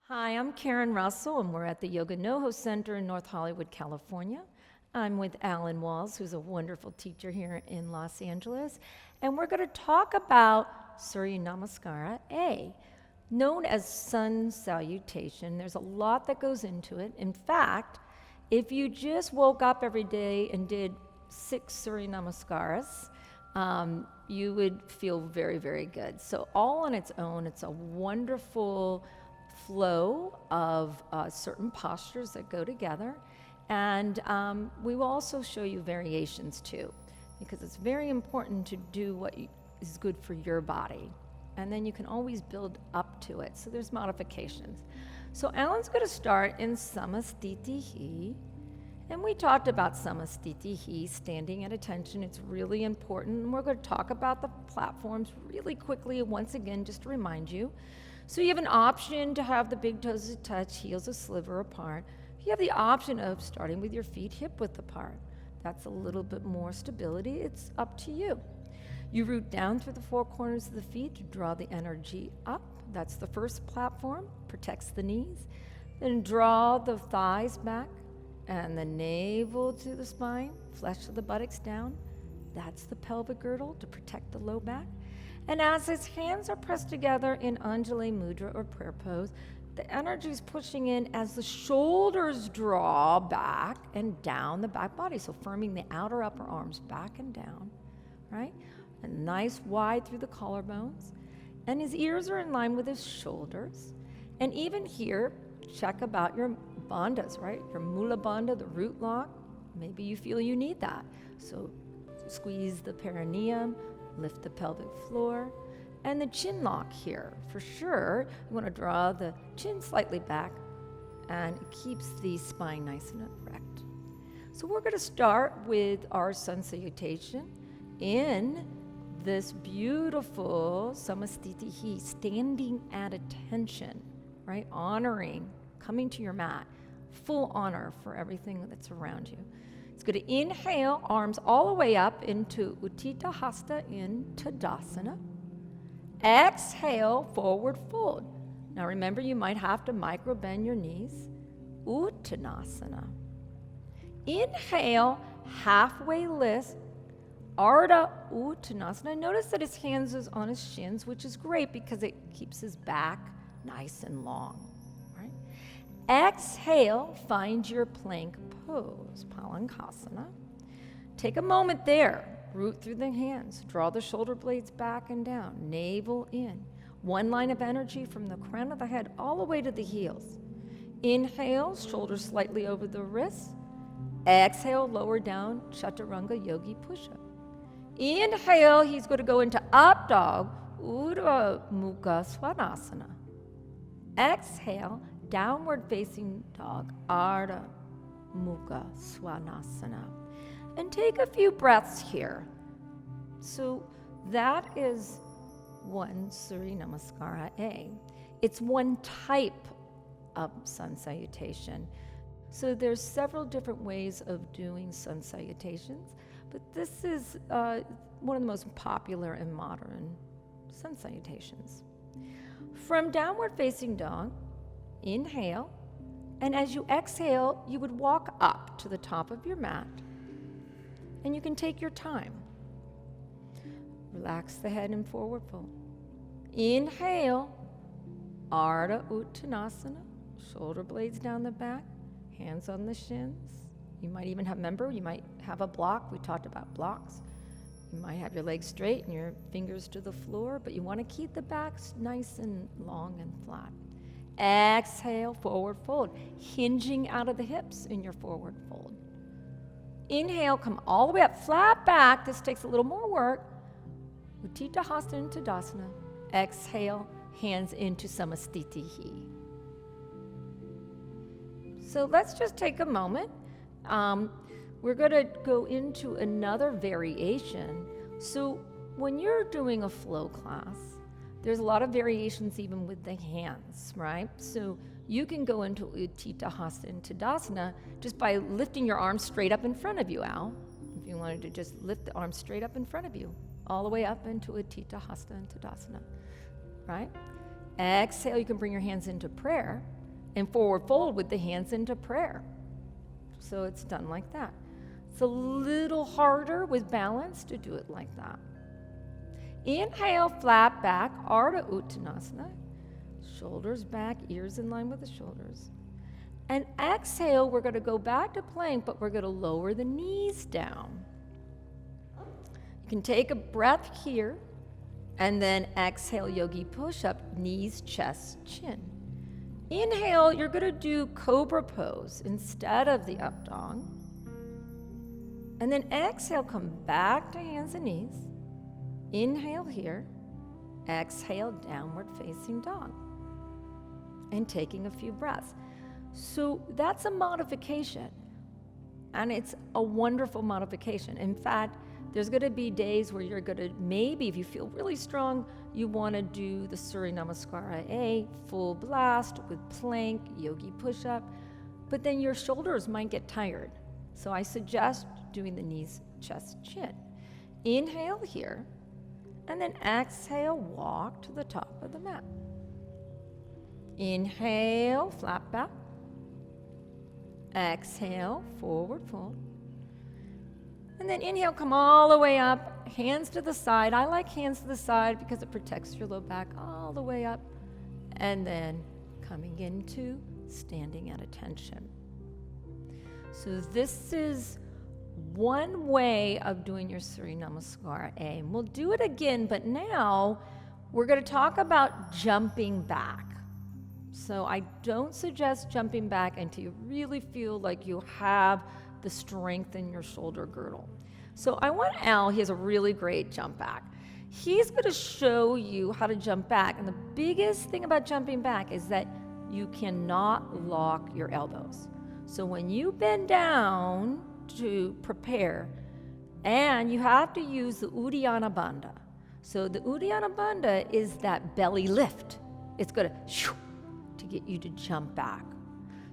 Hi, I'm Karen Russell, and we're at the Yoga NoHo Center in North Hollywood, California. I'm with Alan Walls, who's a wonderful teacher here in Los Angeles, and we're going to talk about Surya Namaskara A, known as sun salutation. There's a lot that goes into it. In fact, if you just woke up every day and did 6 Surya Namaskaras, you would feel very, very good. So all on its own, it's a wonderful flow of certain postures that go together. And we will also show you variations too, because it's very important to do what is good for your body. And then you can always build up to it. So there's modifications. So Alan's going to start in Samastitihi. And we talked about Samastitihi, standing at attention. It's really important. And we're going to talk about the platforms really quickly, once again, just to remind you. So you have an option to have the big toes touch, heels a sliver apart. You have the option of starting with your feet hip-width apart. That's a little bit more stability. It's up to you. You root down through the 4 corners of the feet to draw the energy up. That's the first platform, protects the knees. Then draw the thighs back and the navel to the spine, flesh of the buttocks down. That's the pelvic girdle to protect the low back. And as his hands are pressed together in Anjali Mudra or prayer pose, the energy is pushing in as the shoulders draw back and down the back body. So firming the outer upper arms back and down, right? A nice wide through the collarbones. And his ears are in line with his shoulders. And even here, check about your bandhas, right? Your mula bandha, the root lock. Maybe you feel you need that. So squeeze the perineum, lift the pelvic floor, and the chin lock here. For sure, you want to draw the chin slightly back, and it keeps the spine nice and erect. So we're going to start with our sun salutation in this beautiful Samastitihi, standing at attention, right? Honoring, coming to your mat, full honor for everything that's around you. It's going to inhale, arms all the way up into Utthita Hasta in Tadasana. Exhale, forward fold. Now remember, you might have to micro bend your knees. Uttanasana. Inhale, halfway lift, Ardha Uttanasana. Notice that his hands is on his shins, which is great because it keeps his back nice and long. Right? Exhale, find your plank pose, Palankasana. Take a moment there. Root through the hands. Draw the shoulder blades back and down. Navel in. One line of energy from the crown of the head all the way to the heels. Inhale, shoulders slightly over the wrists. Exhale, lower down, Chaturanga Yogi push-up. Inhale, he's going to go into up dog, Urdhva Mukha Svanasana. Exhale, downward facing dog, Ardha Mukha Svanasana. And take a few breaths here. So that is one Surya Namaskara A. It's one type of sun salutation. So there's several different ways of doing sun salutations, but this is one of the most popular and modern sun salutations. From downward facing dog, inhale, and as you exhale, you would walk up to the top of your mat, and you can take your time. Relax the head in forward fold. Inhale, Ardha Uttanasana, shoulder blades down the back, hands on the shins. You might even have, remember, you might have a block. We talked about blocks. You might have your legs straight and your fingers to the floor, but you want to keep the back nice and long and flat. Exhale, forward fold, hinging out of the hips in your forward fold. Inhale, come all the way up, flat back. This takes a little more work. Utthita Hasta into Tadasana. Exhale, hands into Samastitihi. So let's just take a moment. We're going to go into another variation. So when you're doing a flow class, there's a lot of variations even with the hands, right? So you can go into Utthita Hasta in Tadasana just by lifting your arms straight up in front of you, Al. If you wanted to just lift the arms straight up in front of you, all the way up into Utthita Hasta in Tadasana, right? Exhale, you can bring your hands into prayer. and forward fold with the hands into prayer. So it's done like that. It's a little harder with balance to do it like that. Inhale, flat back, Ardha Uttanasana. Shoulders back, ears in line with the shoulders. And exhale, we're going to go back to plank, but we're going to lower the knees down. You can take a breath here, and then exhale, yogi push-up, knees, chest, chin. Inhale, you're going to do cobra pose instead of the up dog. And then exhale, come back to hands and knees. Inhale here, exhale, downward facing dog. And taking a few breaths. So that's a modification, and it's a wonderful modification. In fact, there's going to be days where you're going to, maybe if you feel really strong, you want to do the Surya Namaskara A, full blast with plank, yogi push-up, but then your shoulders might get tired. So I suggest doing the knees, chest, chin. Inhale here, and then exhale, walk to the top of the mat. Inhale, flat back. Exhale, forward fold. And then inhale, come all the way up, hands to the side. I like hands to the side because it protects your low back all the way up. And then coming into standing at attention. So this is one way of doing your Surya Namaskara A. And we'll do it again, but now we're going to talk about jumping back. So I don't suggest jumping back until you really feel like you have the strength in your shoulder girdle. So I want Al, he has a really great jump back. He's going to show you how to jump back. And the biggest thing about jumping back is that you cannot lock your elbows. So when you bend down to prepare, and you have to use the Uddiyana Bandha. So the Uddiyana Bandha is that belly lift. It's going to get you to jump back.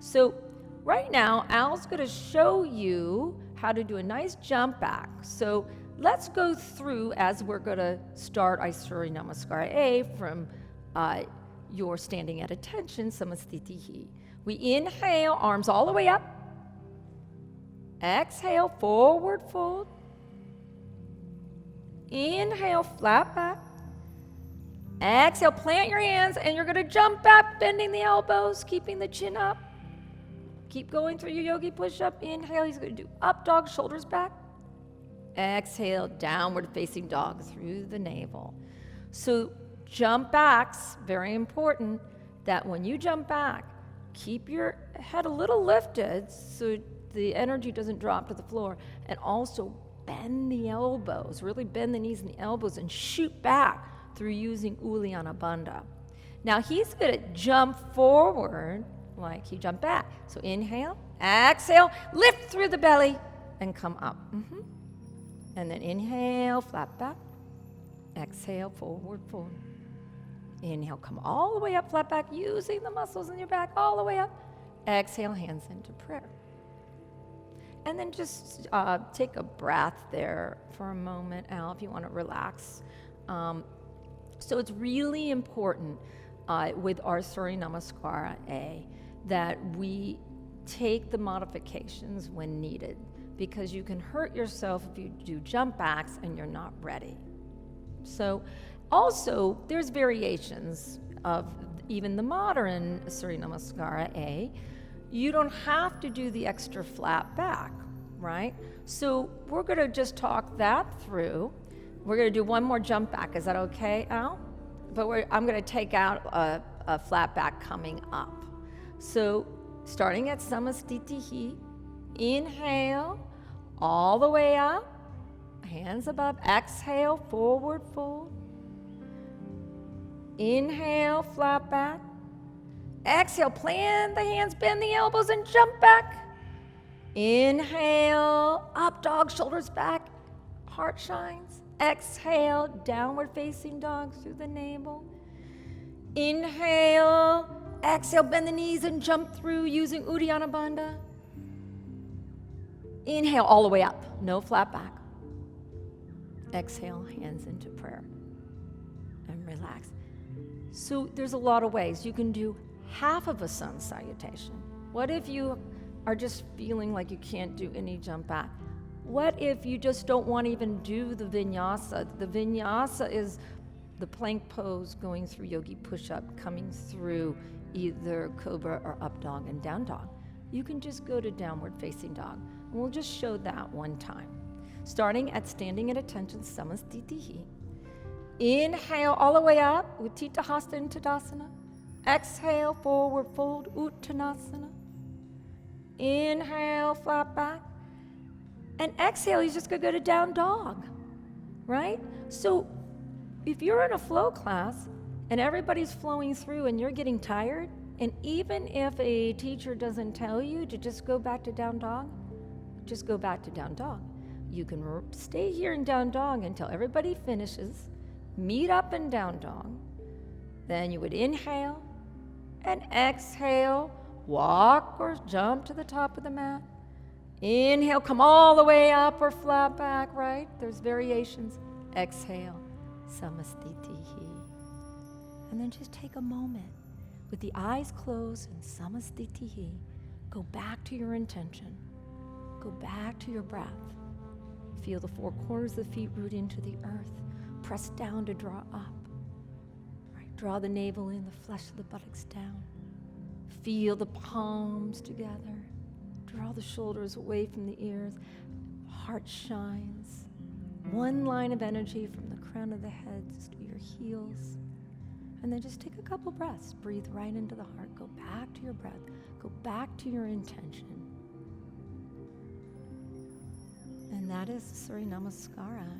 So right now, Al's going to show you how to do a nice jump back. So let's go through as we're going to start Surya Namaskara A from your standing at attention, Samastitihi. We inhale, arms all the way up. Exhale, forward fold. Inhale, flat back. Exhale, plant your hands, and you're going to jump back, bending the elbows, keeping the chin up. Keep going through your yogi push-up. Inhale, he's going to do up dog, shoulders back. Exhale, downward facing dog through the navel. So jump backs, very important that when you jump back, keep your head a little lifted so the energy doesn't drop to the floor, and also bend the elbows, really bend the knees and the elbows and shoot back through using Uddiyana Bandha. Now he's going to jump forward like he jumped back. So inhale, exhale, lift through the belly and come up. And then inhale, flat back. Exhale, forward fold. Inhale, come all the way up, flat back, using the muscles in your back all the way up. Exhale, hands into prayer. And then just take a breath there for a moment, Al, if you want to relax. So it's really important with our Surya Namaskara A that we take the modifications when needed, because you can hurt yourself if you do jump backs and you're not ready. So also, there's variations of even the modern Surya Namaskara A. You don't have to do the extra flat back, right? So we're going to just talk that through. We're going to do one more jump back. Is that okay, Al? But I'm going to take out a flat back coming up. So starting at Samastitihi, inhale, all the way up, hands above, exhale, forward fold. Inhale, flat back. Exhale, plant the hands, bend the elbows, and jump back. Inhale, up dog, shoulders back, heart shines. Exhale, downward facing dog through the navel. Inhale, exhale, bend the knees and jump through using Uddiyana Bandha. Inhale, all the way up, no flat back. Exhale, hands into prayer. And relax. So there's a lot of ways. You can do half of a sun salutation? What if you are just feeling like you can't do any jump back? What if you just don't want to even do the vinyasa? The vinyasa is the plank pose going through yogi push-up, coming through either cobra or up dog and down dog. You can just go to downward facing dog. And we'll just show that one time. Starting at standing at attention, samastitihi. Inhale all the way up, Utthita Hasta in Tadasana. Exhale, forward fold, Uttanasana. Inhale, flat back. And exhale, you're just gonna go to down dog, right? So if you're in a flow class and everybody's flowing through and you're getting tired, and even if a teacher doesn't tell you to just go back to down dog, just go back to down dog. You can stay here in down dog until everybody finishes, meet up in down dog. Then you would inhale and exhale, walk or jump to the top of the mat. Inhale, come all the way up or flat back, right? There's variations. Exhale, samastitihi. And then just take a moment with the eyes closed and samastitihi. Go back to your intention. Go back to your breath. Feel the four corners of the feet root into the earth. Press down to draw up. Right? Draw the navel in, the flesh of the buttocks down. Feel the palms together. Draw the shoulders away from the ears. Heart shines. One line of energy from the crown of the head to your heels. And then just take a couple breaths. Breathe right into the heart. Go back to your breath. Go back to your intention. And that is Surya Namaskara.